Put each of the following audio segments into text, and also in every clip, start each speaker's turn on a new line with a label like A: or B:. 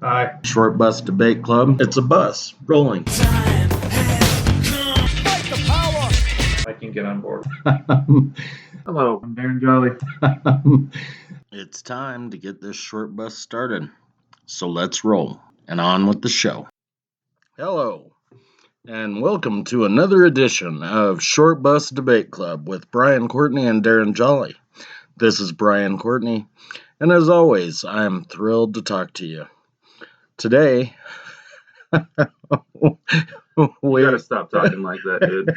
A: Hi.
B: Short Bus Debate Club. It's a bus rolling.
A: I can get on board. Hello, I'm Darren Jolly.
B: It's time to get this short bus started. So let's roll and on with the show. Hello, and welcome to another edition of Short Bus Debate Club with Brian Courtney and Darren Jolly. This is Brian Courtney, and as always, I am thrilled to talk to you. Today,
A: You gotta stop talking like that, dude.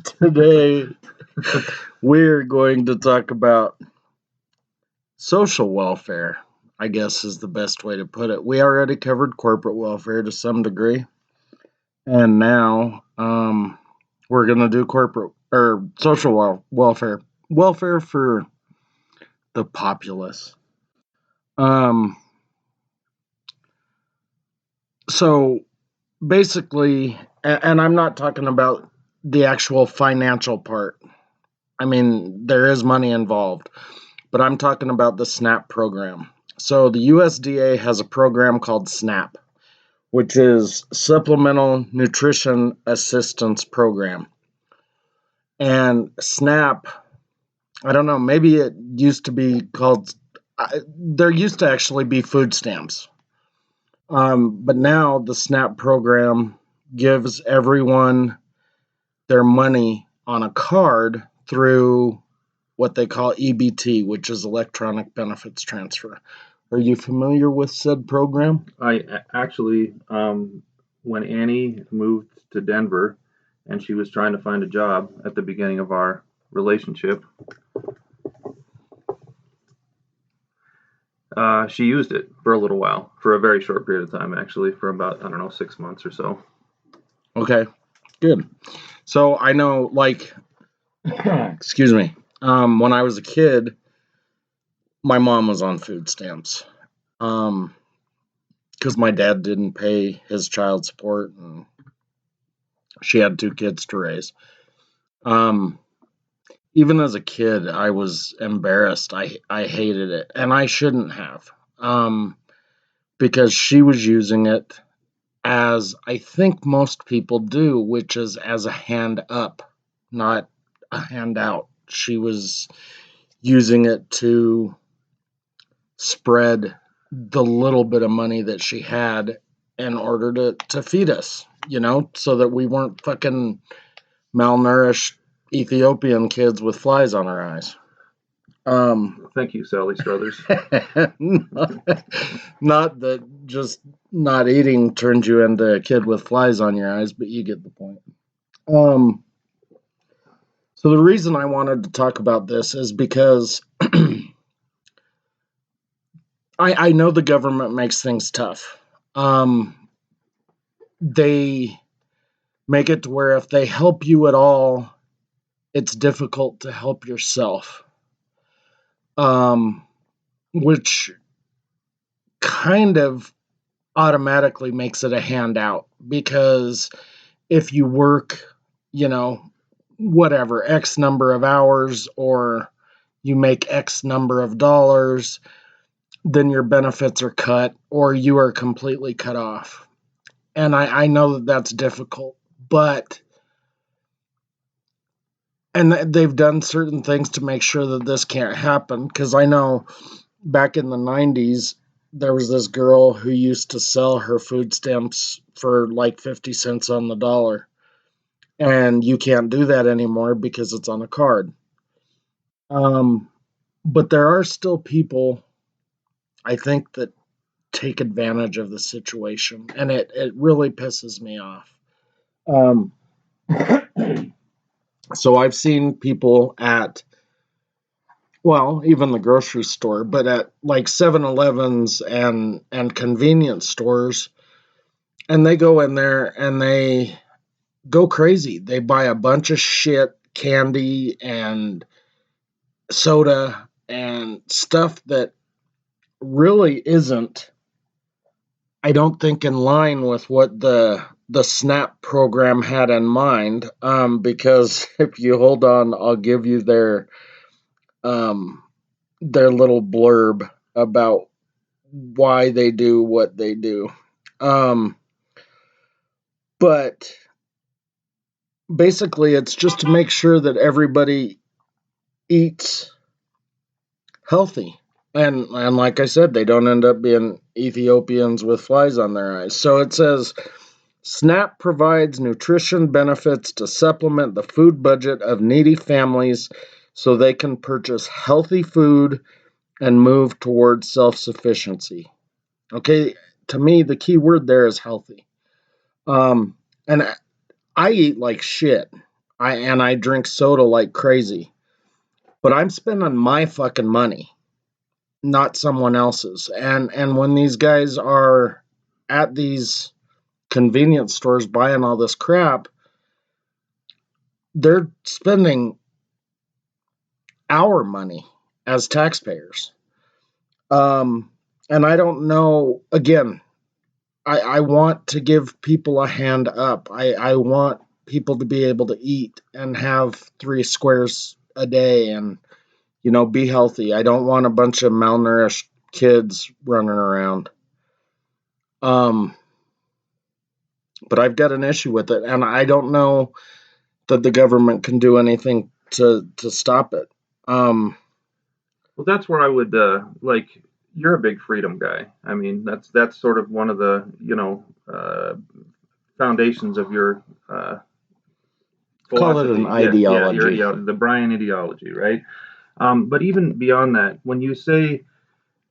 B: Today, we're going to talk about social welfare, I guess is the best way to put it. We already covered corporate welfare to some degree, and now we're going to do corporate or social welfare for the populace. So basically, and I'm not talking about the actual financial part. I mean, there is money involved, but I'm talking about the S.N.A.P program. So the USDA has a program called S.N.A.P, which is Supplemental Nutrition Assistance Program. And S.N.A.P, I don't know, maybe it used to be called, there used to actually be food stamps. But now the S.N.A.P program gives everyone their money on a card through what they call E.B.T, which is Electronic Benefits Transfer. Are you familiar with said program?
A: I actually, when Annie moved to Denver and she was trying to find a job at the beginning of our relationship, she used it for a little while, for a very short period of time, actually, for about, 6 months or so.
B: Okay, good. So I know, excuse me, when I was a kid, my mom was on food stamps because my dad didn't pay his child support and she had 2 kids to raise. Even as a kid, I was embarrassed. I hated it, and I shouldn't have, because she was using it as I think most people do, which is as a hand up, not a handout. She was using it to spread the little bit of money that she had in order to feed us, so that we weren't fucking malnourished Ethiopian kids with flies on our eyes.
A: Thank you, Sally Struthers.
B: Not that just not eating turns you into a kid with flies on your eyes, but you get the point. So the reason I wanted to talk about this is because I know the government makes things tough. They make it to where if they help you at all, it's difficult to help yourself. Which kind of automatically makes it a handout, because if you work, whatever, X number of hours, or you make X number of dollars, then your benefits are cut or you are completely cut off. And I know that that's difficult, and they've done certain things to make sure that this can't happen, because I know back in the 90s, there was this girl who used to sell her food stamps for like 50 cents on the dollar. And you can't do that anymore because it's on a card. But there are still people, I think, that take advantage of the situation. And it really pisses me off. So I've seen people at, well, even the grocery store, but at like 7-Elevens and convenience stores, and they go in there and they go crazy. They buy a bunch of shit, candy and soda and stuff that really isn't, I don't think, in line with what the S.N.A.P program had in mind. Because if you hold on, I'll give you their little blurb about why they do what they do. But basically, it's just to make sure that everybody eats healthy. And like I said, they don't end up being Ethiopians with flies on their eyes. So it says SNAP provides nutrition benefits to supplement the food budget of needy families so they can purchase healthy food and move towards self-sufficiency. Okay, to me, the key word there is healthy. And I eat like shit. I drink soda like crazy. But I'm spending my fucking money, not someone else's. And when these guys are at these convenience stores buying all this crap, they're spending our money as taxpayers. And I don't know, again, I want to give people a hand up. I want people to be able to eat and have 3 squares a day and, be healthy. I don't want a bunch of malnourished kids running around. But I've got an issue with it, and I don't know that the government can do anything to stop it.
A: Well, that's where I would you're a big freedom guy. I mean, that's sort of one of the foundations of your
B: Call it an
A: philosophy. Yeah, your
B: ideology.
A: the Brian ideology, right? But even beyond that, when you say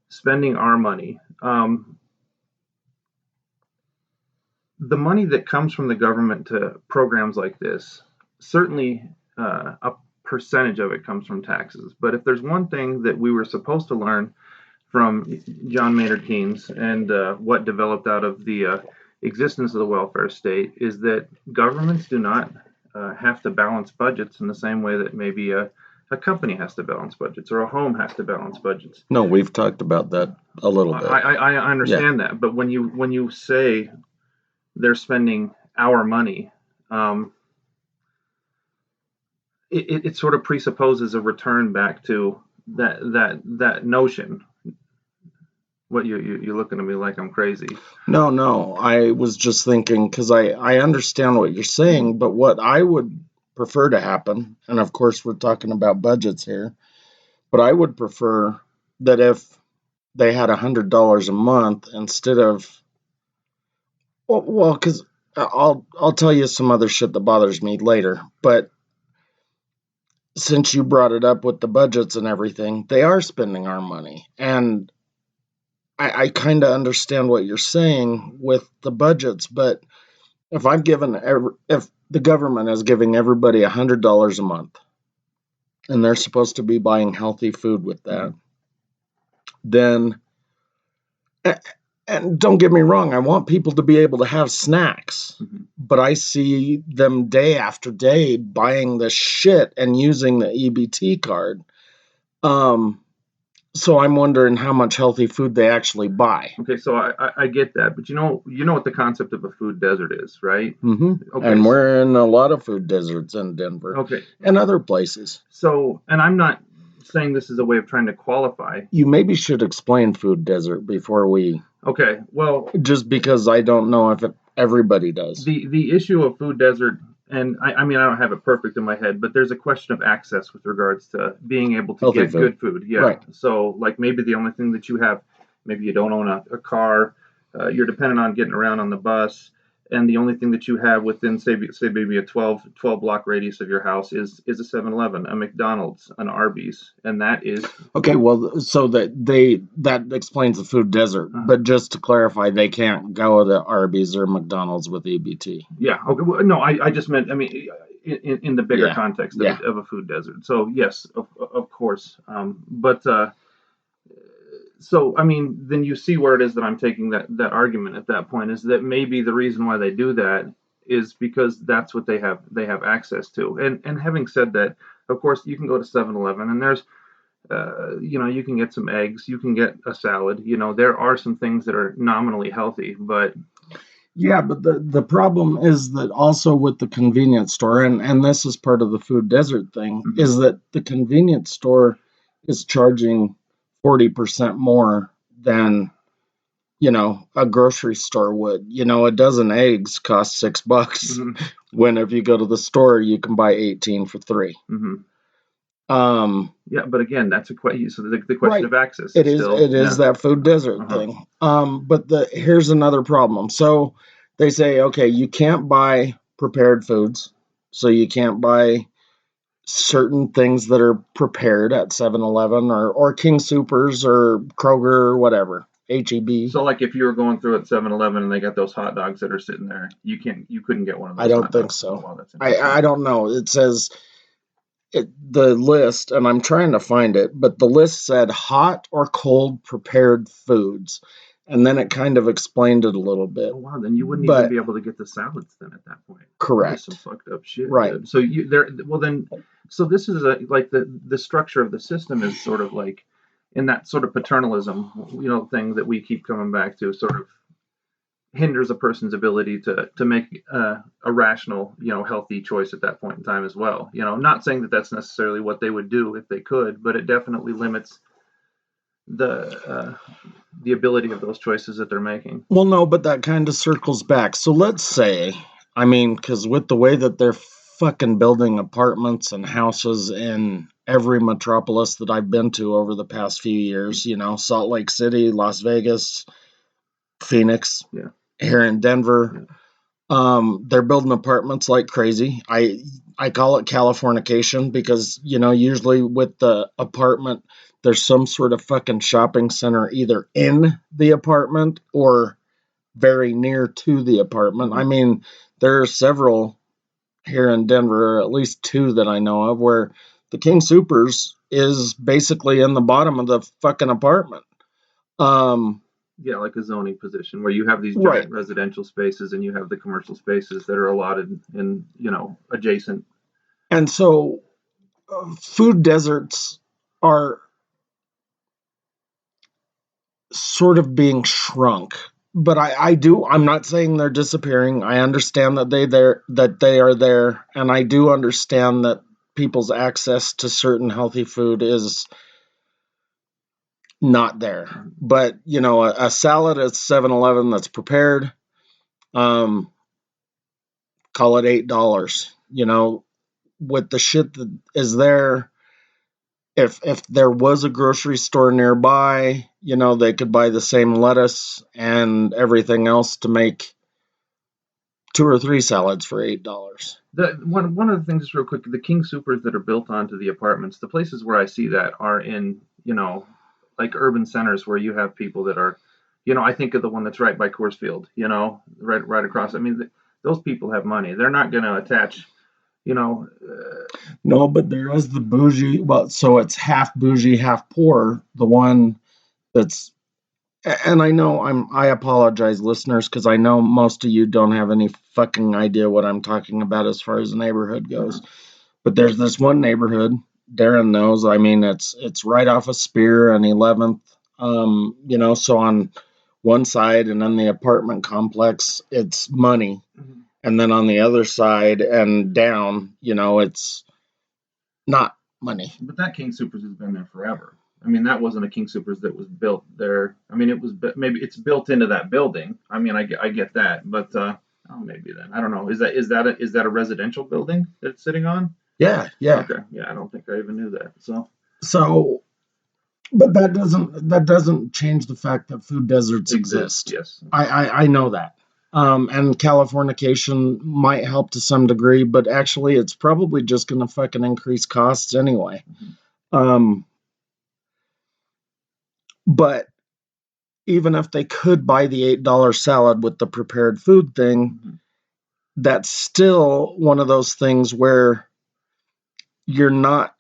A: spending our money, the money that comes from the government to programs like this, certainly a percentage of it comes from taxes. But if there's one thing that we were supposed to learn from John Maynard Keynes and what developed out of the existence of the welfare state, is that governments do not have to balance budgets in the same way that maybe a company has to balance budgets or a home has to balance budgets.
B: No, we've talked about that a little bit.
A: I understand that, but when you say they're spending our money, it sort of presupposes a return back to that notion. What you're looking at me like I'm crazy?
B: No, I was just thinking because I understand what you're saying, but what I would prefer to happen, and of course we're talking about budgets here, but I would prefer that if they had $100 a month instead of well, because I'll tell you some other shit that bothers me later, but since you brought it up with the budgets and everything, they are spending our money, and I kind of understand what you're saying with the budgets, but if if the government is giving everybody $100 a month, and they're supposed to be buying healthy food with that, then, and don't get me wrong, I want people to be able to have snacks, but I see them day after day buying this shit and using the E.B.T card. So I'm wondering how much healthy food they actually buy.
A: Okay, so I get that, but you know what the concept of a food desert is, right?
B: Okay, and we're in a lot of food deserts in Denver.
A: Okay,
B: and other places.
A: So, and I'm not saying this is a way of trying to qualify.
B: You maybe should explain food desert before we.
A: Okay, well,
B: just because I don't know if everybody does.
A: The issue of food desert, and I mean I don't have it perfect in my head, but there's a question of access with regards to being able to get good food. Yeah. Right. So like maybe the only thing that you have, maybe you don't own a car, you're dependent on getting around on the bus, and the only thing that you have within say maybe a 12 block radius of your house is a 7-Eleven, a McDonald's, an Arby's, and that is
B: okay. Well, so that explains the food desert. But just to clarify, they can't go to Arby's or McDonald's with E.B.T.
A: Yeah. Okay. Well, no, I just meant in the bigger context of a food desert. So yes, of course. So, I mean, then you see where it is that I'm taking that argument at that point, is that maybe the reason why they do that is because that's what they have access to. And having said that, of course, you can go to 7-Eleven and there's, you can get some eggs, you can get a salad. There are some things that are nominally healthy, but.
B: Yeah, but the problem is that also with the convenience store, and this is part of the food desert thing, is that the convenience store is charging 40% more than a grocery store would. A dozen eggs cost $6,
A: Mm-hmm.
B: when if you go to the store, you can buy 18 for 3.
A: Mm-hmm.
B: Um,
A: Yeah, but again, that's a question. So the question
B: right.
A: of access
B: It
A: is
B: is
A: still,
B: it is that food desert
A: uh-huh.
B: thing. But here's another problem. So they say, okay, you can't buy prepared foods. So you can't buy certain things that are prepared at 7-Eleven or King Soopers or Kroger or whatever, HEB.
A: So like if you were going through at 7-Eleven and they got those hot dogs that are sitting there, you couldn't get one of
B: I
A: those
B: don't
A: hot
B: think
A: dogs. Oh
B: so.
A: wow, that's interesting.
B: I don't know. It says the list, and I'm trying to find it, but the list said hot or cold prepared foods. And then it kind of explained it a little bit.
A: Oh wow, then you wouldn't even
B: But
A: be able to get the salads then at that point. That is some
B: correct.
A: fucked up shit,
B: Right.
A: dude. So you there well then so this is like the structure of the system is sort of like in that sort of paternalism, thing that we keep coming back to, sort of hinders a person's ability to make a rational, healthy choice at that point in time as well. Not saying that that's necessarily what they would do if they could, but it definitely limits the the ability of those choices that they're making.
B: Well, no, but that kind of circles back. So let's say, I mean, because with the way that they're fucking building apartments and houses in every metropolis that I've been to over the past few years, Salt Lake City, Las Vegas, Phoenix,
A: Yeah.
B: here in Denver,
A: Yeah.
B: they're building apartments like crazy. I call it Californication because, usually with the apartment, there's some sort of fucking shopping center either in the apartment or very near to the apartment.
A: Mm-hmm.
B: I mean, there are several here in Denver, or at least 2 that I know of, where the King Soopers is basically in the bottom of the fucking apartment.
A: Yeah, like a zoning position where you have these
B: Right.
A: giant residential spaces and you have the commercial spaces that are allotted in, adjacent.
B: And so food deserts are sort of being shrunk. But I'm not saying they're disappearing. I understand that they are there, and I do understand that people's access to certain healthy food is not there. But, a salad at 7-Eleven that's prepared, um, call it $8. With the shit that is there, if there was a grocery store nearby, they could buy the same lettuce and everything else to make 2 or 3 salads for $8.
A: One of the things, just real quick, the King Supers that are built onto the apartments, the places where I see that are in, like urban centers where you have people that are, I think of the one that's right by Coors Field, right across. I mean, those people have money. They're not going to attach,
B: No, but there is the bougie. Well, so it's half bougie, half poor. The one that's, and I apologize, listeners, because I know most of you don't have any fucking idea what I'm talking about as far as the neighborhood goes. But there's this one neighborhood, Darren knows. I mean, it's right off of Spear and 11th. So on one side and then the apartment complex, it's money.
A: Mm-hmm.
B: And then on the other side and down, it's not money.
A: But that King Supers has been there forever. I mean, that wasn't a King Supers that was built there. I mean, it was maybe it's built into that building. I mean, I get that, but maybe then I don't know. Is that a residential building that it's sitting on?
B: Yeah.
A: Okay, yeah, I don't think I even knew that.
B: So, but that doesn't change the fact that food deserts exist.
A: Yes.
B: I know that. And Californication might help to some degree, but actually it's probably just going to fucking increase costs anyway.
A: Mm-hmm.
B: But even if they could buy the $8 salad with the prepared food thing,
A: Mm-hmm.
B: that's still one of those things where you're not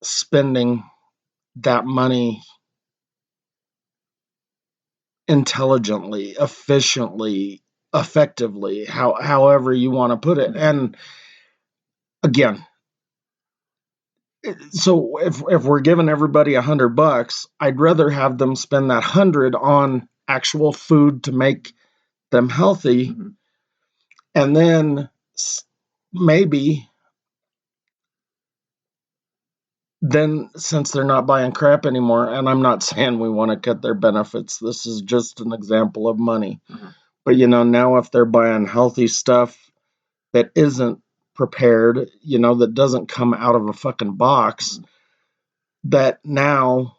B: spending that money intelligently, efficiently, effectively, however you want to put it. And again, so if we're giving everybody $100, I'd rather have them spend that 100 on actual food to make them healthy,
A: Mm-hmm.
B: and then maybe then since they're not buying crap anymore, and I'm not saying we want to cut their benefits, this is just an example of money.
A: Mhm.
B: But now if they're buying healthy stuff that isn't prepared, that doesn't come out of a fucking box, that now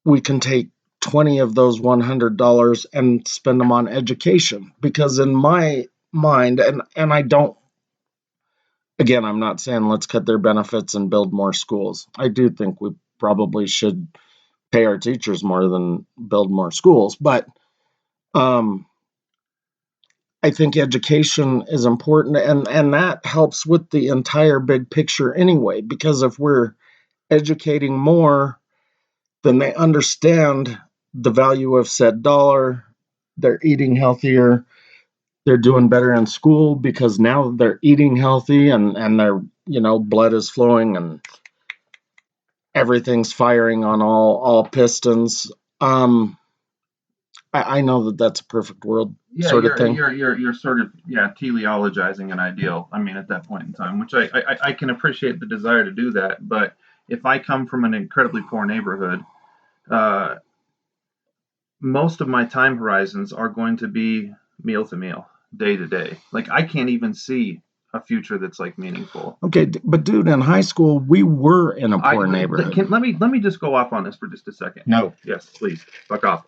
B: we can take 20 of those $100 and spend them on education. Because in my mind, and I don't, again, I'm not saying let's cut their benefits and build more schools. I do think we probably should pay our teachers more than build more schools, but I think education is important, and that helps with the entire big picture anyway, because if we're educating more, then they understand the value of said dollar, they're eating healthier, they're doing better in school because now they're eating healthy, and their blood is flowing and everything's firing on all pistons. I know that that's a perfect world
A: Yeah,
B: sort of thing.
A: you're sort of teleologizing an ideal. I mean, at that point in time, which I can appreciate the desire to do that, but if I come from an incredibly poor neighborhood, uh, most of my time horizons are going to be meal to meal, day to day. Like I can't even see a future that's like meaningful.
B: Okay, but dude, in high school, we were in a poor neighborhood.
A: Let me just go off on this for just a second.
B: No.
A: Yes, please, fuck off.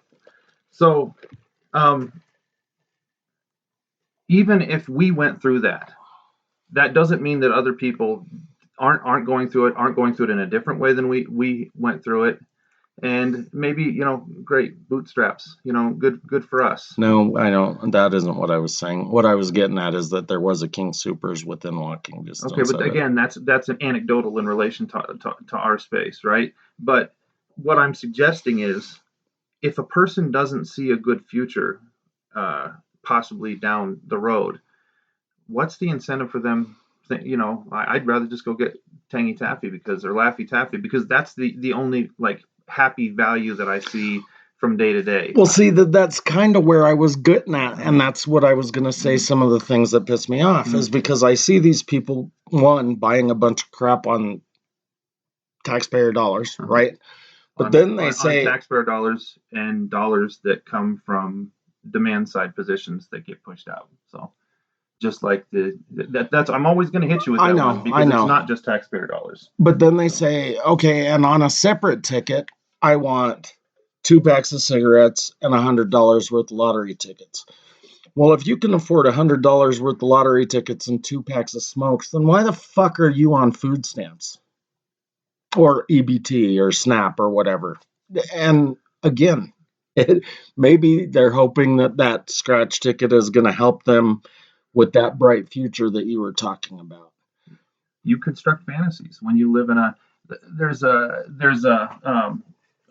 A: So, um, even if we went through that, that doesn't mean that other people aren't going through it in a different way than we went through it. And maybe great bootstraps, good for us.
B: No, I don't. That isn't what I was saying. What I was getting at is that there was a King Soopers within walking distance.
A: Okay, but again, that's an anecdotal in relation to our space, right? But what I'm suggesting is, if a person doesn't see a good future, possibly down the road, what's the incentive for them? I'd rather just go get Tangy Taffy or Laffy Taffy because that's the only like happy value that I see from day to day.
B: Well, see, that's kind of where I was getting at, and that's what I was going to say. Some of the things that piss me off is because I see these people, one, buying a bunch of crap on taxpayer dollars, right? But then they say
A: on taxpayer dollars and dollars that come from demand side positions that get pushed out. So just like that's I'm always going to hit you with that one because it's not just taxpayer dollars.
B: But then they say, okay, and on a separate ticket, I want 2 packs of cigarettes and $100 worth of lottery tickets. Well, if you can afford $100 worth of lottery tickets and 2 packs of smokes, then why the fuck are you on food stamps? Or E.B.T. or S.N.A.P. or whatever. And again, maybe they're hoping that scratch ticket is going to help them with that bright future that you were talking about.
A: You construct fantasies when you live in there's a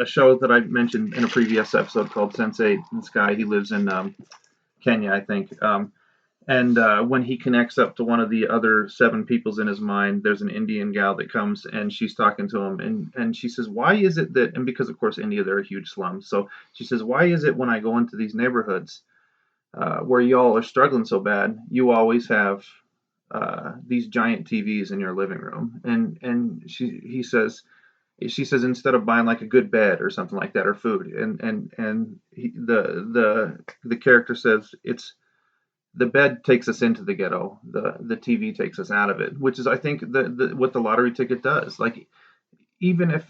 A: show that I mentioned in a previous episode called Sense8. This guy, he lives in Kenya, I think. And when he connects up to one of the other 7 peoples in his mind, there's an Indian gal that comes and she's talking to him. And she says, why is it that, and because of course India, they're a huge slum. So she says, why is it when I go into these neighborhoods where y'all are struggling so bad, you always have these giant TVs in your living room? And she says, instead of buying like a good bed or something like that or food, the character says it's the bed takes us into the ghetto, the TV takes us out of it, which is I think what the lottery ticket does. Like even if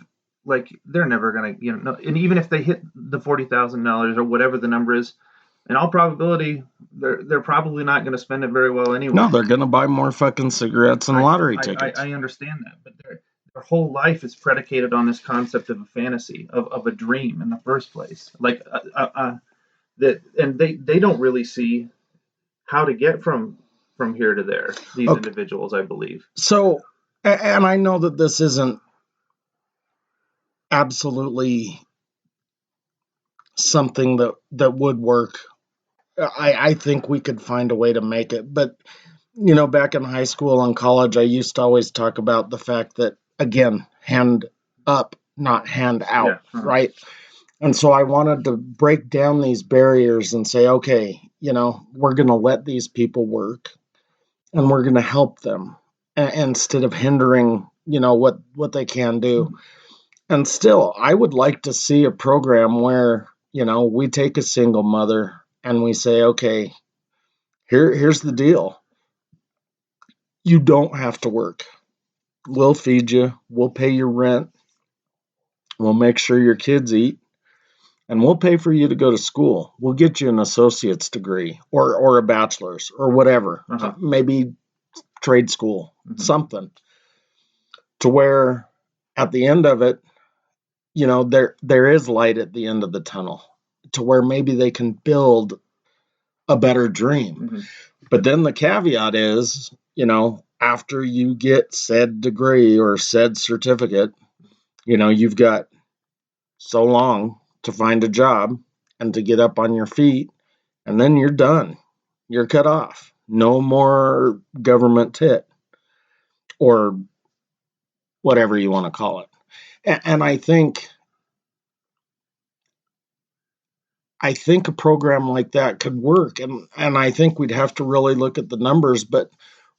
A: like they're never gonna and even if they hit the $40,000 or whatever the number is, in all probability they're probably not going to spend it very well anyway.
B: No, they're going to buy more fucking cigarettes and lottery tickets.
A: I understand that, but their whole life is predicated on this concept of a fantasy, of a dream in the first place. Like that, and they don't really see how to get from here to there. These individuals, I believe.
B: So, and I know that this isn't absolutely something that would work. I think we could find a way to make it. But, back in high school and college, I used to always talk about the fact that, again, hand up, not hand out, right? And so I wanted to break down these barriers and say, okay, we're going to let these people work and we're going to help them instead of hindering what they can do. And still, I would like to see a program where, we take a single mother and we say, okay, here's the deal. You don't have to work. We'll feed you. We'll pay your rent. We'll make sure your kids eat. And we'll pay for you to go to school. We'll get you an associate's degree or a bachelor's or whatever. Maybe trade school, something. To where at the end of it, there is light at the end of the tunnel. To where maybe they can build a better dream. But then the caveat is, after you get said degree or said certificate, you've got so long to find a job and to get up on your feet, and then you're done. You're cut off. No more government tit or whatever you want to call it. And I think a program like that could work, and I think we'd have to really look at the numbers. But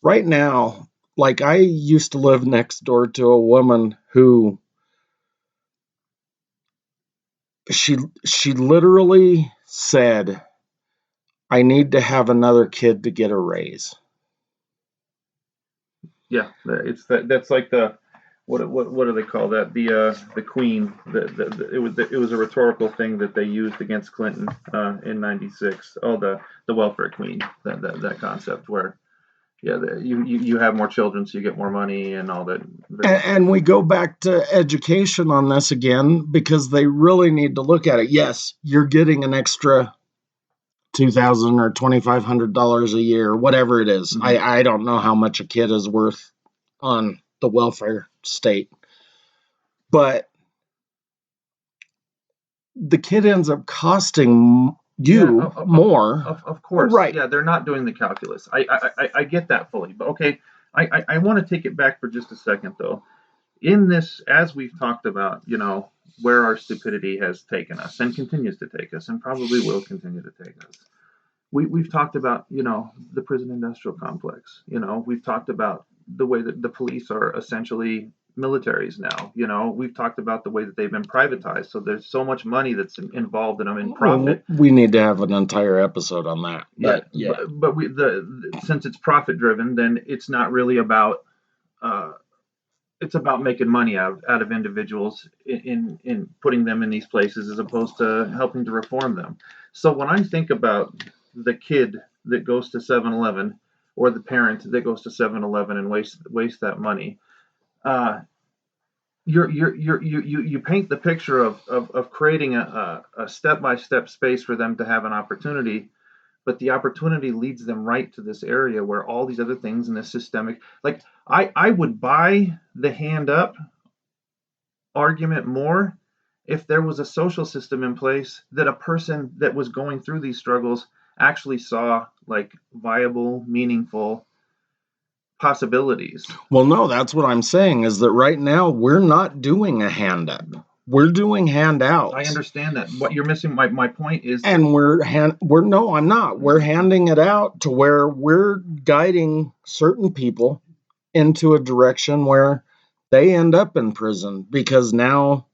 B: right now, like, I used to live next door to a woman who she literally said, I need to have another kid to get a raise.
A: Yeah, that's like the what do they call that? The queen. It was a rhetorical thing that they used against Clinton in '96. Oh, the welfare queen. That concept where you have more children, so you get more money and all that.
B: And we go back to education on this again, because they really need to look at it. Yes, you're getting an extra $2,000 or $2,500 a year, whatever it is. I don't know how much a kid is worth on the welfare state, but the kid ends up costing you more.
A: Of course,
B: right?
A: Yeah, they're not doing the calculus. I get that fully, but okay. I want to take it back for just a second, though. In this, as we've talked about, where our stupidity has taken us and continues to take us and probably will continue to take us. We've talked about, the prison industrial complex. We've talked about the way that the police are essentially militaries now. We've talked about the way that they've been privatized. So there's so much money that's involved in them in profit.
B: We need to have an entire episode on that.
A: But since it's profit driven, then it's not really about it's about making money out of individuals in putting them in these places, as opposed to helping to reform them. So when I think about the kid that goes to 7-Eleven, or the parent that goes to 7-Eleven and waste that money, you paint the picture of creating a step-by-step space for them to have an opportunity, but the opportunity leads them right to this area where all these other things in the systemic, like, I would buy the hand up argument more if there was a social system in place that a person that was going through these struggles actually saw like viable, meaningful possibilities.
B: Well, no, that's what I'm saying, is that right now we're not doing a hand up. We're doing handouts.
A: I understand that. What you're missing, my point is,
B: and no, I'm not. We're handing it out to where we're guiding certain people into a direction where they end up in prison because now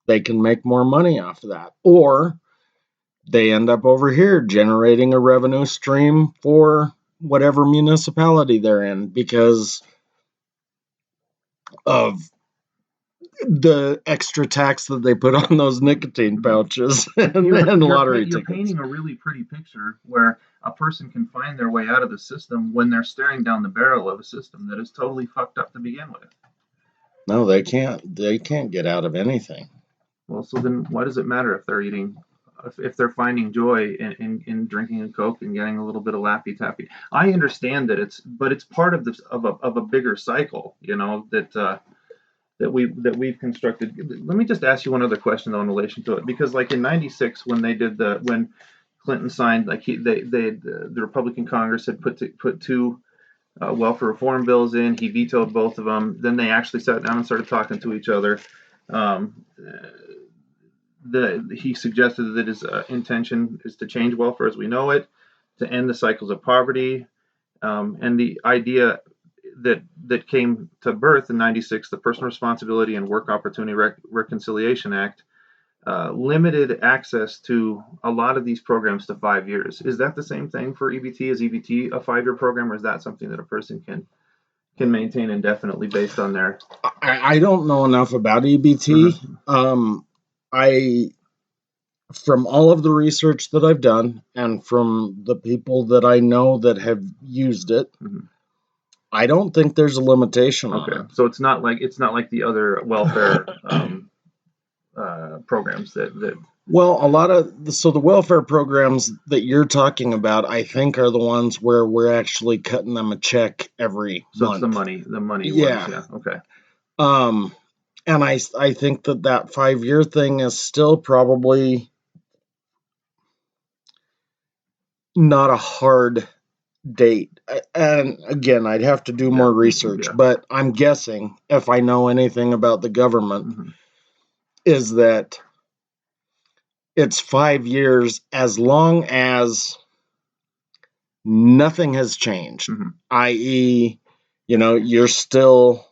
B: they can make more money off of that, or they end up over here generating a revenue stream for whatever municipality they're in because of the extra tax that they put on those nicotine pouches and lottery tickets.
A: You're painting a really pretty picture where a person can find their way out of the system when they're staring down the barrel of a system that is totally fucked up to begin with.
B: No, they can't. They can't get out of anything.
A: Well, so then why does it matter if they're eating, if they're finding joy in drinking a Coke and getting a little bit of Laffy Taffy? I understand that it's part of this of a bigger cycle, that we've constructed. Let me just ask you one other question though in relation to it, because like in '96 when Clinton signed, like the Republican Congress had put two welfare reform bills in. He vetoed both of them. Then they actually sat down and started talking to each other. He suggested that his intention is to change welfare as we know it, to end the cycles of poverty, and the idea that came to birth in '96, the Personal Responsibility and Work Opportunity Reconciliation Act, limited access to a lot of these programs to 5 years. Is that the same thing for EBT? Is EBT a 5-year program, or is that something that a person can maintain indefinitely based on their?
B: I don't know enough about EBT. I From all of the research that I've done and from the people that I know that have used it, I don't think there's a limitation on it.
A: So it's not like the other welfare programs that.
B: Well, the welfare programs that you're talking about, I think, are the ones where we're actually cutting them a check every month.
A: It's the money
B: Yeah.
A: ones, yeah. Okay.
B: And I think that 5-year thing is still probably not a hard date. And again, I'd have to do more research, but I'm guessing, if I know anything about the government, is that it's 5 years as long as nothing has changed, i.e., you're still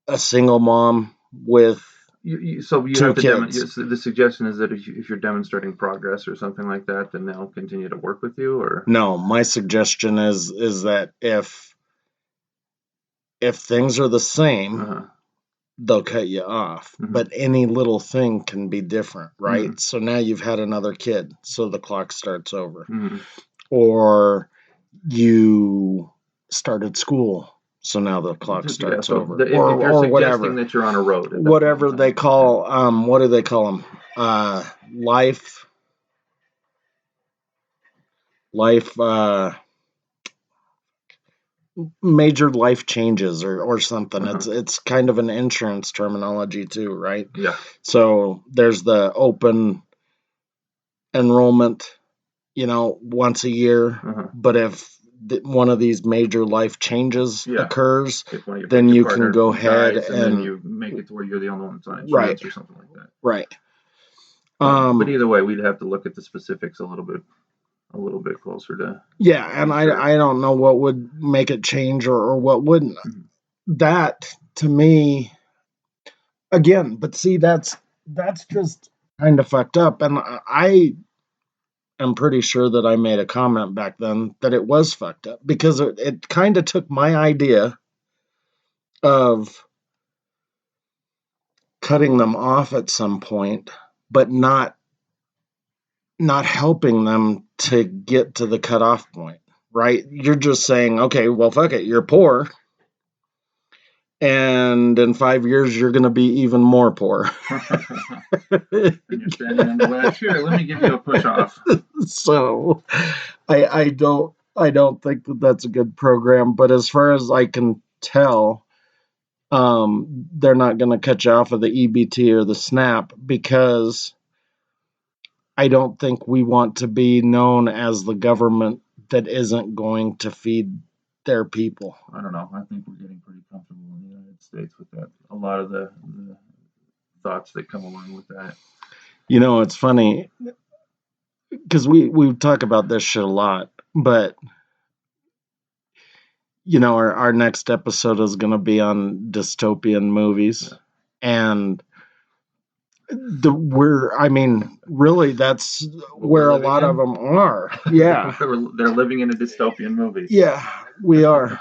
B: a single mom with
A: so you have to
B: kids.
A: The suggestion is that if you're demonstrating progress or something like that, then they'll continue to work with you, or?
B: No, my suggestion is that if things are the same, they'll cut you off. But any little thing can be different, right? So now you've had another kid, so the clock starts over. Or you started school, so now the clock starts over.
A: If you're suggesting whatever, that you're on a road.
B: Whatever they call, what do they call them? Major life changes or something. It's kind of an insurance terminology too, right?
A: Yeah.
B: So there's the open enrollment, once a year. But if one of these major life changes occurs, then you can go ahead and
A: then you make it to where you're the only one on insurance,
B: right,
A: or something like that.
B: Right.
A: But either way, we'd have to look at the specifics a little bit closer to.
B: Yeah, and I don't know what would make it change or what wouldn't. That, to me, again, but see, that's just kind of fucked up. And I am pretty sure that I made a comment back then that it was fucked up, because it kind of took my idea of cutting them off at some point, but not helping them to get to the cutoff point, right? You're just saying, okay, well, fuck it, you're poor, and in 5 years you're going to be even more poor.
A: And you're standing on the ledge. Here, let me give you a push off.
B: So I don't think that that's a good program, but as far as I can tell, they're not going to cut you off of the E.B.T or the S.N.A.P, because I don't think we want to be known as the government that isn't going to feed their people.
A: I don't know. I think we're getting pretty comfortable in the United States with that. A lot of the thoughts that come along with that.
B: It's funny, because we talk about this shit a lot, but our next episode is going to be on dystopian movies, and really, that's where a lot of them are. Yeah.
A: They're living in a dystopian movie.
B: Yeah, we are.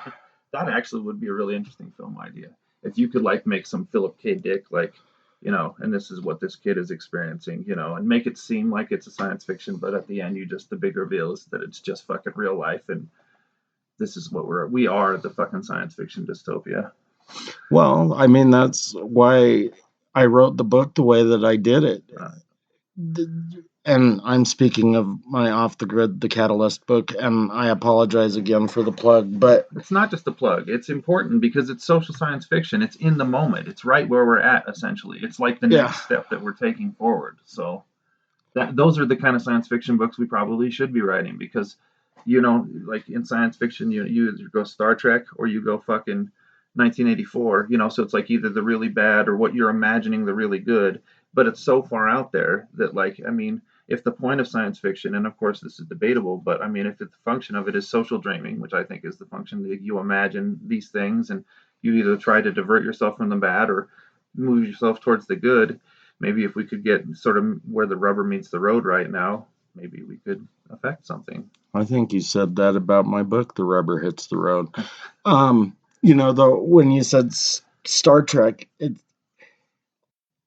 A: That actually would be a really interesting film idea. If you could make some Philip K. Dick, and this is what this kid is experiencing, and make it seem like it's a science fiction, but at the end, the big reveal is that it's just fucking real life, and this is what we are, the fucking science fiction dystopia.
B: Well, that's why I wrote the book the way that I did it. And I'm speaking of my Off the Grid, the Catalyst book, and I apologize again for the plug, but
A: it's not just a plug. It's important because it's social science fiction. It's in the moment. It's right where we're at, essentially. It's like the next step that we're taking forward. So those are the kind of science fiction books we probably should be writing, because, in science fiction, you either go Star Trek or you go fucking 1984, so it's either the really bad or what you're imagining the really good, but it's so far out there that if the point of science fiction, and of course this is debatable, but I mean, if the function of it is social dreaming, which I think is the function that you imagine these things and you either try to divert yourself from the bad or move yourself towards the good. Maybe if we could get sort of where the rubber meets the road right now, maybe we could affect something.
B: I think you said that about my book, The Rubber Hits the Road. Though, when you said Star Trek,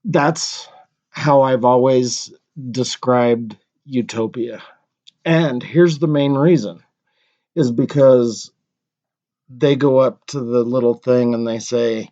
B: that's how I've always described utopia. And here's the main reason, is because they go up to the little thing and they say,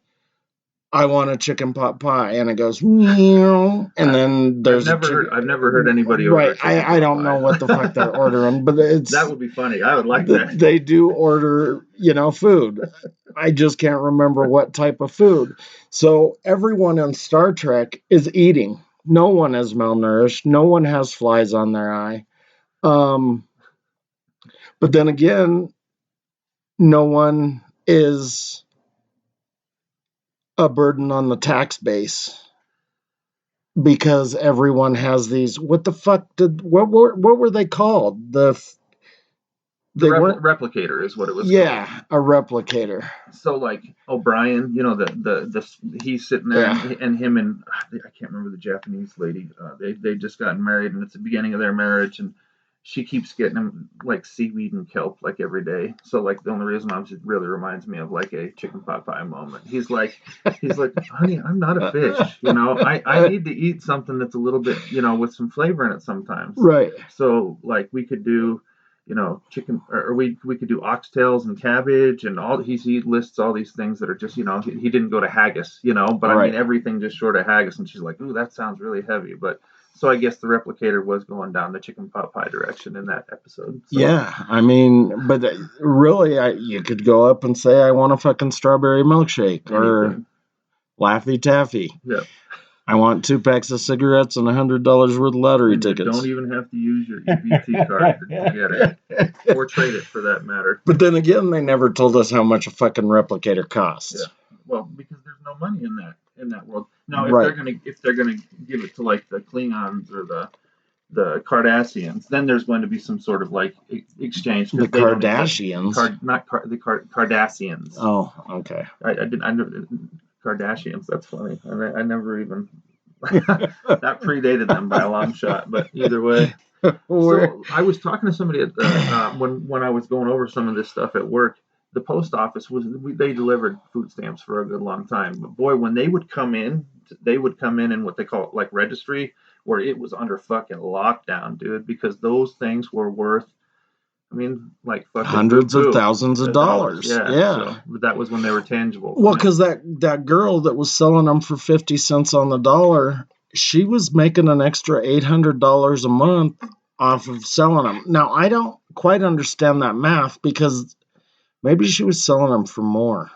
B: I want a chicken pot pie, and it goes meow, and then there's
A: I've never heard anybody
B: order.
A: Right,
B: I don't know what the fuck they're ordering, but
A: that would be funny. I would like that.
B: They do order, food. I just can't remember what type of food. So everyone in Star Trek is eating. No one is malnourished. No one has flies on their eye. But then again, no one is a burden on the tax base because everyone has these. What the fuck what were they called?
A: Replicator is what it was called.
B: Yeah, a replicator.
A: So like O'Brien, the he's sitting there and him and I can't remember the Japanese lady. They just gotten married and it's the beginning of their marriage and she keeps getting him like seaweed and kelp like every day. So like the only reason it really reminds me of like a chicken pot pie moment. He's like, honey, I'm not a fish. I need to eat something that's a little bit, with some flavor in it sometimes.
B: Right.
A: So like we could do, chicken, or we could do oxtails and cabbage and all. He lists all these things that are just, he didn't go to haggis, but right. I mean everything just short of haggis. And she's like, ooh, that sounds really heavy, but. So I guess the replicator was going down the chicken pot pie direction in that episode. So.
B: Yeah, I mean, but really, you could go up and say, I want a fucking strawberry milkshake or Laffy Taffy.
A: Yeah.
B: I want 2 packs of cigarettes and $100 worth of lottery tickets.
A: You don't even have to use your E.B.T card to get it. Or trade it, for that matter.
B: But then again, they never told us how much a fucking replicator costs.
A: Yeah. Well, because there's no money in that world. Now, if they're gonna give it to like the Klingons or the Cardassians, then there's going to be some sort of like exchange.
B: The Kardashians,
A: Cardassians.
B: Oh, okay.
A: I never Kardashians. That's funny. I never even that predated them by a long shot. But either way, so I was talking to somebody at when I was going over some of this stuff at work. The post office they delivered food stamps for a good long time. But boy, when they would come in in what they call like registry, where it was under fucking lockdown, dude, because those things were worth, I mean, like fucking
B: hundreds of thousands of dollars. Yeah.
A: So, but that was when they were tangible.
B: Well, because that girl that was selling them for 50 cents on the dollar, she was making an extra $800 a month off of selling them. Now, I don't quite understand that math because maybe she was selling them for more.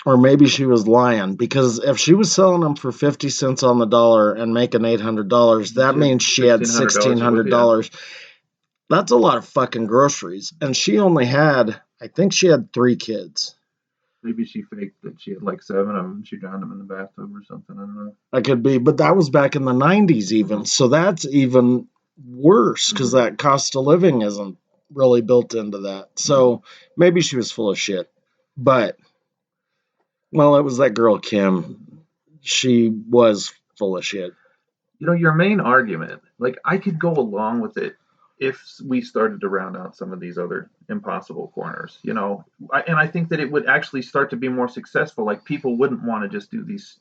B: Or maybe she was lying, because if she was selling them for 50 cents on the dollar and making $800, that means she had $1,600. That's a lot of fucking groceries. And she only had, I think she had 3 kids.
A: Maybe she faked that she had like 7 of them and she drowned them in the bathtub or something. I don't know.
B: That could be, but that was back in the 90s even. Mm-hmm. So that's even worse because that cost of living isn't really built into that. So maybe she was full of shit. But, well, it was that girl, Kim. She was full of shit.
A: Your main argument, like I could go along with it if we started to round out some of these other impossible corners, and I think that it would actually start to be more successful. Like people wouldn't want to just do these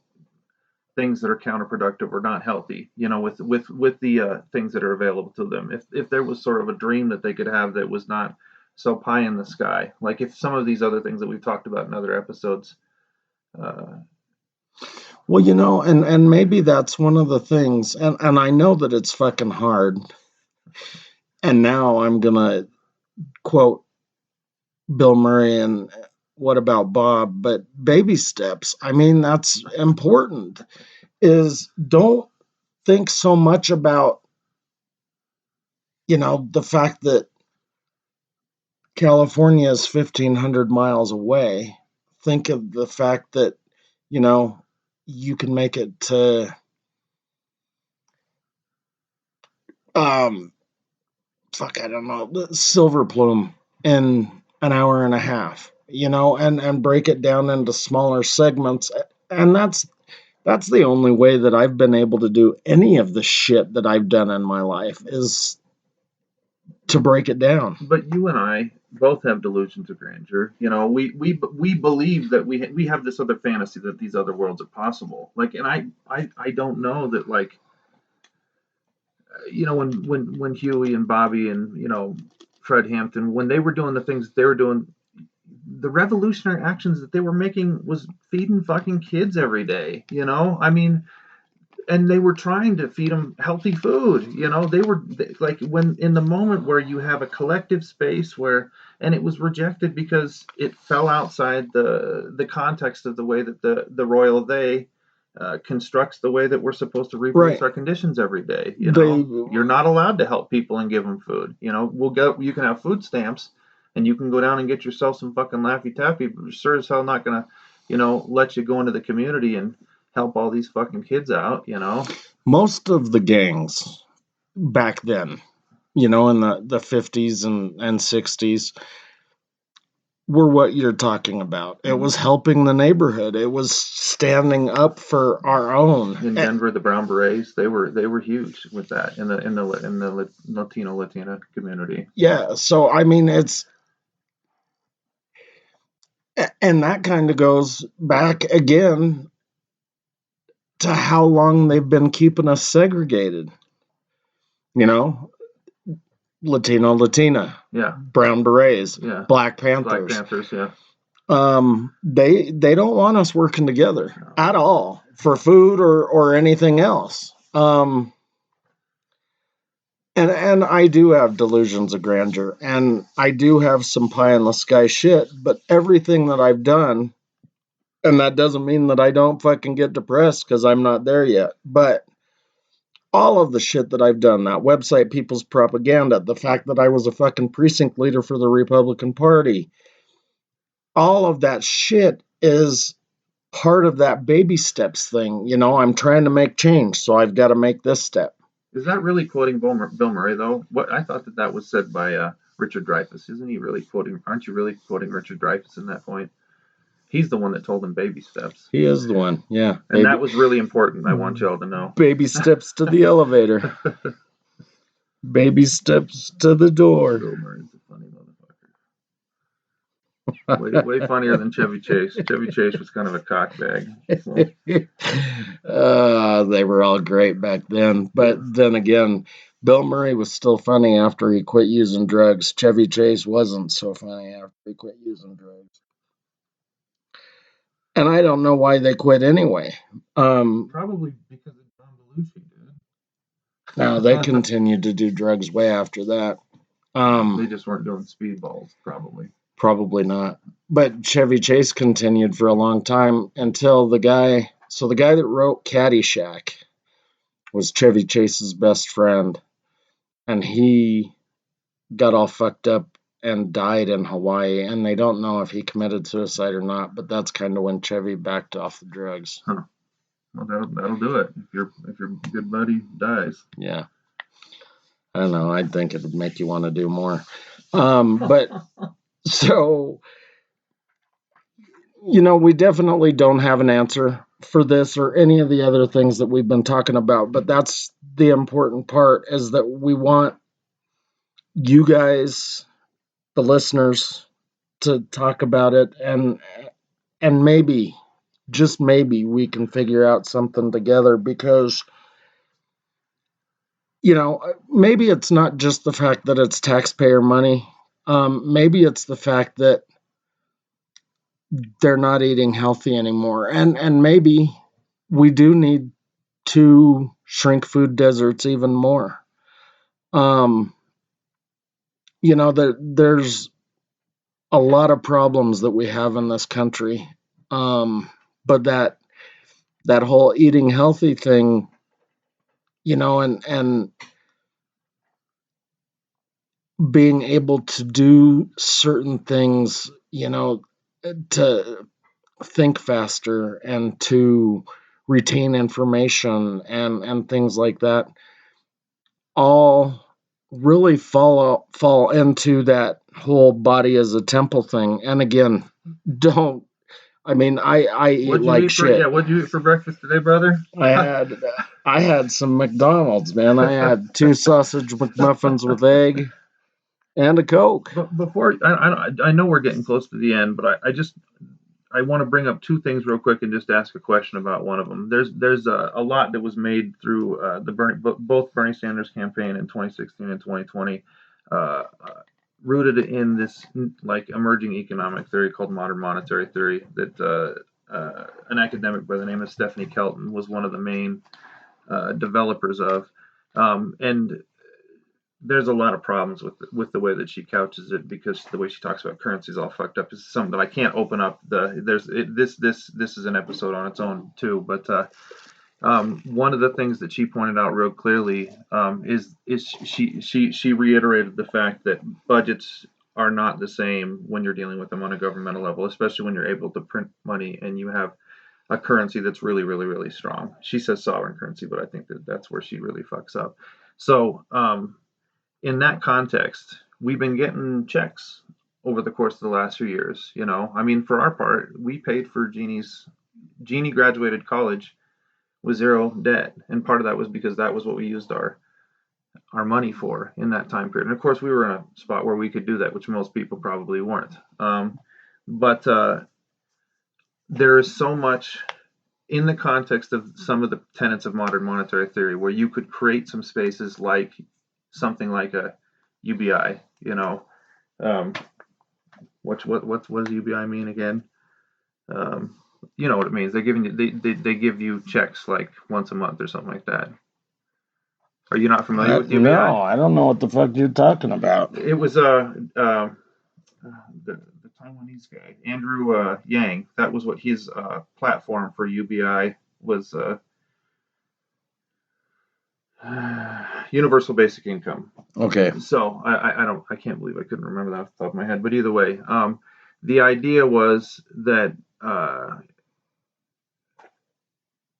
A: things that are counterproductive or not healthy, with the things that are available to them. If there was sort of a dream that they could have that was not so pie in the sky, like if some of these other things that we've talked about in other episodes.
B: Well, and maybe that's one of the things, and I know that it's fucking hard. And now I'm going to quote Bill Murray and What About Bob, but baby steps. I mean, that's important, is don't think so much about, the fact that California is 1,500 miles away. Think of the fact that, you can make it to Fuck, I don't know, the silver plume in an hour and a half, and break it down into smaller segments. And that's the only way that I've been able to do any of the shit that I've done in my life is to break it down.
A: But you and I both have delusions of grandeur. We believe that we have this other fantasy that these other worlds are possible. Like, and I don't know that, like, when Huey and Bobby and Fred Hampton, when they were doing the things that they were doing, the revolutionary actions that they were making was feeding fucking kids every day. I mean, and they were trying to feed them healthy food. They were like, when in the moment where you have a collective space where, and it was rejected because it fell outside the context of the way that the royal they constructs the way that we're supposed to reproduce our conditions every day. You're not allowed to help people and give them food. You can have food stamps and you can go down and get yourself some fucking Laffy Taffy, but you're sure as hell not gonna let you go into the community and help all these fucking kids out.
B: Most of the gangs back then, in the 50s and 60s, were what you're talking about. It was helping the neighborhood. It was standing up for our own.
A: In Denver, the Brown Berets, they were huge with that in the Latina community.
B: Yeah, so I mean, and that kind of goes back again to how long they've been keeping us segregated. Latino, Latina,
A: yeah,
B: Brown Berets,
A: yeah,
B: Black Panthers.
A: Yeah.
B: They don't want us working together at all for food or anything else. And I do have delusions of grandeur, and I do have some pie in the sky shit, but everything that I've done, and that doesn't mean that I don't fucking get depressed because I'm not there yet, but all of the shit that I've done, that website People's Propaganda, the fact that I was a fucking precinct leader for the Republican Party, all of that shit is part of that baby steps thing. I'm trying to make change, so I've got to make this step.
A: Is that really quoting Bill Murray, though? What I thought that was said by Richard Dreyfuss. Isn't he really quoting? Aren't you really quoting Richard Dreyfuss in that point? He's the one that told him baby steps.
B: He is the one, yeah.
A: And that was really important. I want y'all to know.
B: Baby steps to the elevator. Baby steps to the door.
A: Bill Murray's a funny motherfucker. Way funnier than Chevy Chase. Chevy Chase was kind of a cockbag. So.
B: They were all great back then. But then again, Bill Murray was still funny after he quit using drugs. Chevy Chase wasn't so funny after he quit using drugs. And I don't know why they quit anyway.
A: Probably because of John Belushi, dude.
B: No, they continued to do drugs way after that.
A: They just weren't doing speedballs, probably.
B: Probably not. But Chevy Chase continued for a long time until the guy that wrote Caddyshack was Chevy Chase's best friend. And he got all fucked up and died in Hawaii. And they don't know if he committed suicide or not, but that's kind of when Chevy backed off the drugs.
A: Huh. Well, that'll do it. If your good buddy dies.
B: Yeah. I don't know. I'd think it would make you want to do more. But so, we definitely don't have an answer for this or any of the other things that we've been talking about. But that's the important part, is that we want you guys, the listeners, to talk about it, and maybe, just maybe, we can figure out something together, because maybe it's not just the fact that it's taxpayer money. Maybe it's the fact that they're not eating healthy anymore, and maybe we do need to shrink food deserts even more. There's a lot of problems that we have in this country, but that whole eating healthy thing, and being able to do certain things, to think faster and to retain information and things like that. all really fall into that whole body as a temple thing. And again, don't. I mean, I eat
A: What'd you
B: like
A: eat for
B: shit.
A: What'd you eat for breakfast today, brother?
B: I had some McDonald's, man. I had 2 sausage McMuffins with egg and a Coke.
A: But before I know we're getting close to the end, but I want to bring up two things real quick and just ask a question about one of them. There's a lot that was made through both Bernie Sanders campaign in 2016 and 2020, uh, rooted in this like emerging economic theory called modern monetary theory that an academic by the name of Stephanie Kelton was one of the main developers of, and there's a lot of problems with the way that she couches it because the way she talks about currency is all fucked up. It's something that I can't open up. This is an episode on its own too. But one of the things that she pointed out real clearly is she reiterated the fact that budgets are not the same when you're dealing with them on a governmental level, especially when you're able to print money and you have a currency that's really, really, really strong. She says sovereign currency, but I think that's where she really fucks up. So in that context, we've been getting checks over the course of the last few years. I mean, for our part, we paid for Jeannie graduated college with zero debt, and part of that was because that was what we used our money for in that time period. And of course, we were in a spot where we could do that, which most people probably weren't. But there is so much in the context of some of the tenets of modern monetary theory where you could create some spaces like something like a UBI. What does UBI mean again? You know what it means. They give you checks like once a month or something like that. Are you not familiar with UBI?
B: No, I don't know what the fuck you're talking about.
A: It was the Taiwanese guy, Andrew Yang. That was what his platform for UBI was. Universal basic income.
B: Okay.
A: So I can't believe I couldn't remember that off the top of my head. But either way, the idea was that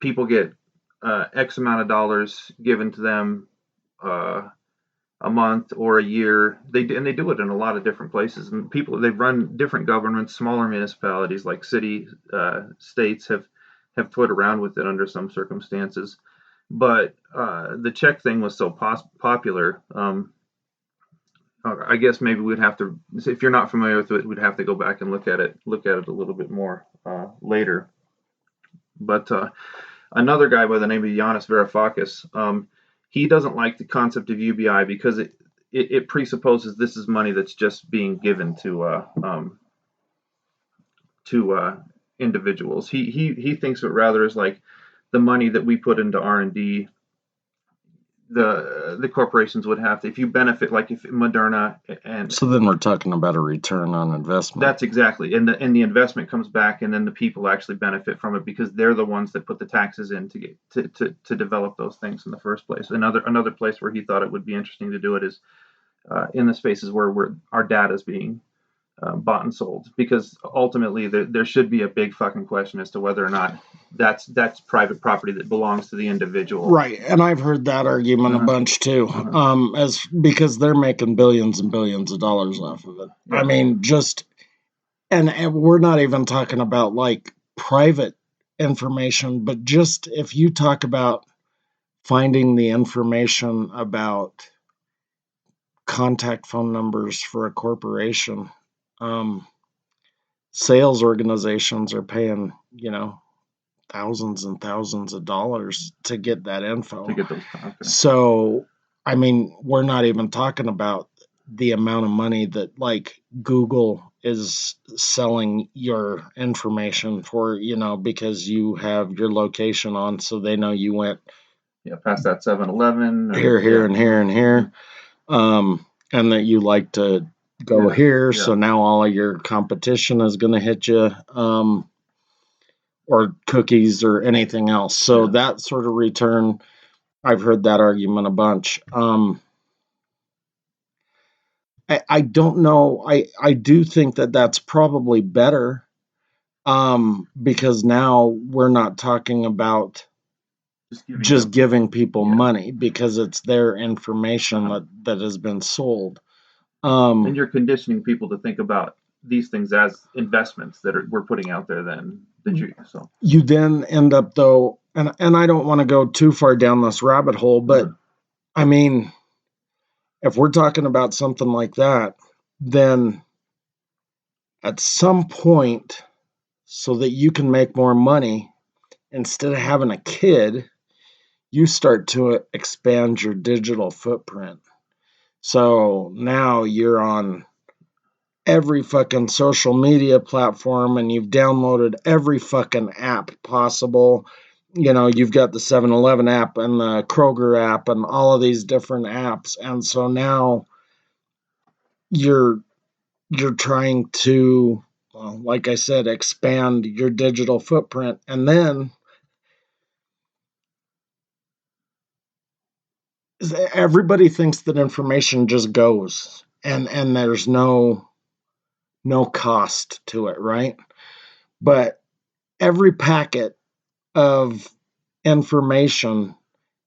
A: people get X amount of dollars given to them a month or a year. They do it in a lot of different places, and they've run different governments, smaller municipalities like city states have toyed around with it under some circumstances. But the check thing was so popular. I guess maybe we'd have to, if you're not familiar with it, we'd have to go back and look at it a little bit more later. But another guy by the name of Yanis Varoufakis, he doesn't like the concept of UBI because it presupposes this is money that's just being given to individuals. He thinks of it rather as like the money that we put into R&D. The corporations would have to, if you benefit, like if Moderna and
B: So then we're talking about a return on investment.
A: that's exactly, and the investment comes back, and then the people actually benefit from it because they're the ones that put the taxes in to develop those things in the first place. Another place where he thought it would be interesting to do it is in the spaces where our data is being bought and sold, because ultimately there should be a big fucking question as to whether or not that's private property that belongs to the individual.
B: Right, and I've heard that argument a bunch too, as because they're making billions and billions of dollars off of it. Yeah. I mean, just and we're not even talking about like private information, but just if you talk about finding the information about contact phone numbers for a corporation, sales organizations are paying, thousands and thousands of dollars to get that info.
A: To get those contacts.
B: So, I mean, we're not even talking about the amount of money that like Google is selling your information for, because you have your location on, so they know you went
A: past that 7-Eleven
B: here and here and here, and that you like to go here. So now all of your competition is going to hit you, or cookies or anything else. So that sort of return, I've heard that argument a bunch. I don't know. I do think that that's probably better, because now we're not talking about just giving people
A: Yeah.
B: money because it's their information that has been sold.
A: And you're conditioning people to think about these things as investments that we're putting out there. Then
B: you then end up though, and I don't want to go too far down this rabbit hole, but I mean, if we're talking about something like that, then at some point, so that you can make more money, instead of having a kid, you start to expand your digital footprint. So now you're on every fucking social media platform and you've downloaded every fucking app possible. You know, you've got the 7-Eleven app and the Kroger app and all of these different apps. And so now you're trying to, well, like I said, expand your digital footprint. And then everybody thinks that information just goes and there's no cost to it, right? But every packet of information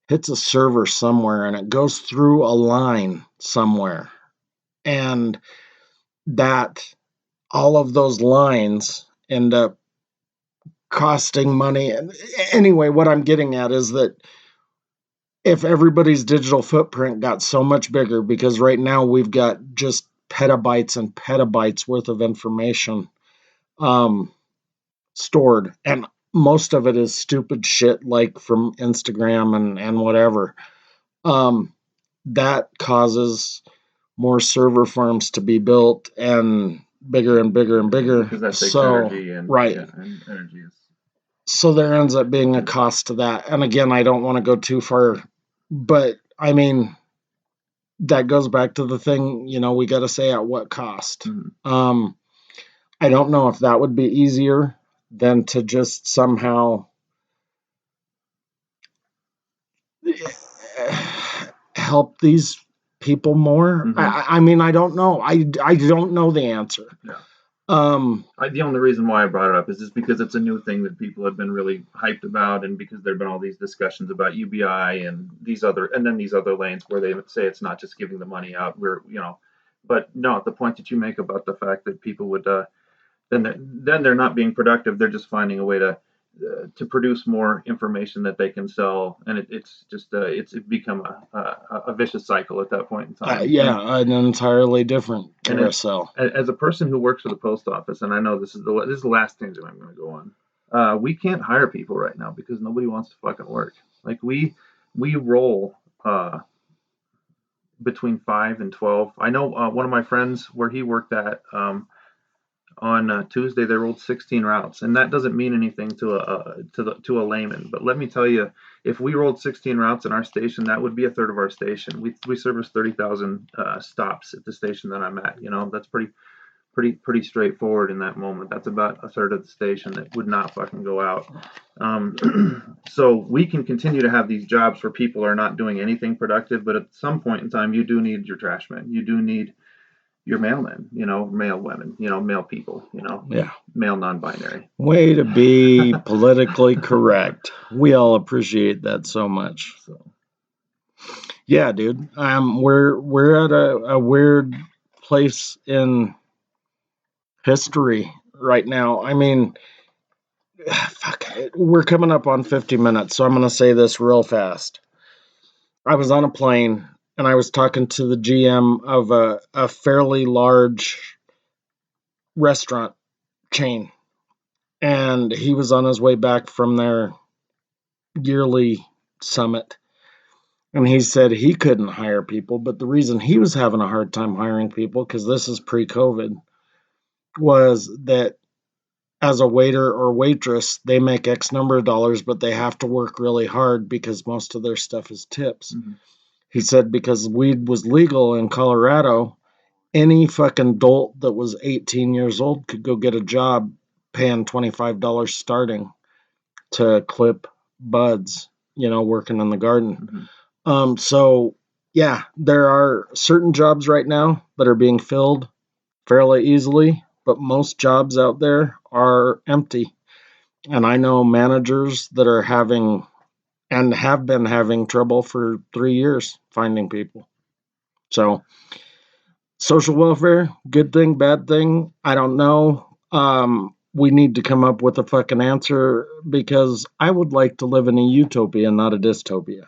B: hits a server somewhere and it goes through a line somewhere, and that all of those lines end up costing money. Anyway, what I'm getting at is that if everybody's digital footprint got so much bigger, because right now we've got just petabytes and petabytes worth of information stored, and most of it is stupid shit like from Instagram and whatever. That causes more server farms to be built and bigger and bigger and bigger.
A: Because that takes energy and
B: right.
A: Yeah, and energy is.
B: So there ends up being a cost to that. And again, I don't want to go too far, but I mean, that goes back to the thing, you know, we got to say at what cost.
A: Mm-hmm.
B: I don't know if that would be easier than to just somehow help these people more.
A: Mm-hmm.
B: I mean, I don't know. I don't know the answer.
A: Yeah. The only reason why I brought it up is just because it's a new thing that people have been really hyped about, and because there've been all these discussions about UBI and these other lanes where they say it's not just giving the money out. But no, the point that you make about the fact that people would then they're not being productive. They're just finding a way to produce more information that they can sell, and it's become a vicious cycle at that point in time.
B: An entirely different carousel.
A: As a person who works for the post office, and I know this is the last tangent I'm going to go on. We can't hire people right now because nobody wants to fucking work. Like we roll between 5 and 12. I know one of my friends where he worked at. On Tuesday, they rolled 16 routes, and that doesn't mean anything to a layman. But let me tell you, if we rolled 16 routes in our station, that would be a third of our station. We service 30,000 stops at the station that I'm at. You know, that's pretty straightforward in that moment. That's about a third of the station that would not fucking go out. So we can continue to have these jobs where people are not doing anything productive, but at some point in time, you do need your trash man. You do need your mailmen, male women, male people, male non-binary.
B: Way to be politically correct. We all appreciate that so much. So, yeah, dude. We're at a weird place in history right now. I mean, fuck, we're coming up on 50 minutes, so I'm going to say this real fast. I was on a plane and I was talking to the GM of a fairly large restaurant chain, and he was on his way back from their yearly summit, and he said he couldn't hire people, but the reason he was having a hard time hiring people, because this is pre-COVID, was that as a waiter or waitress, they make X number of dollars, but they have to work really hard because most of their stuff is tips. Mm-hmm. He said because weed was legal in Colorado, any fucking dolt that was 18 years old could go get a job paying $25 starting to clip buds, working in the garden. Mm-hmm. So, yeah, there are certain jobs right now that are being filled fairly easily, but most jobs out there are empty. And I know managers that are having and have been having trouble for 3 years finding people. So, social welfare, good thing, bad thing, I don't know. We need to come up with a fucking answer because I would like to live in a utopia, not a dystopia.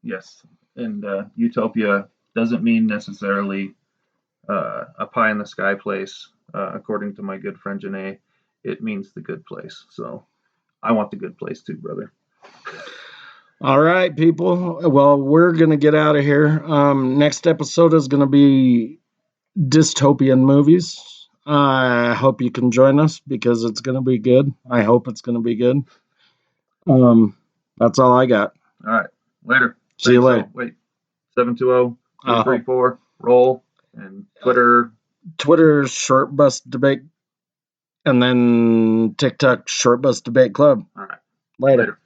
A: Yes, and utopia doesn't mean necessarily a pie in the sky place. According to my good friend Janae, it means the good place. So I want the good place too, brother.
B: All right, people. Well, we're going to get out of here. Next episode is going to be dystopian movies. I hope you can join us because it's going to be good. I hope it's going to be good. That's all I got.
A: All right, later.
B: See you later.
A: So, wait, 720-234, roll, and Twitter.
B: Twitter, Short Bus Debate, and then TikTok, Short Bus Debate Club.
A: All right,
B: Later.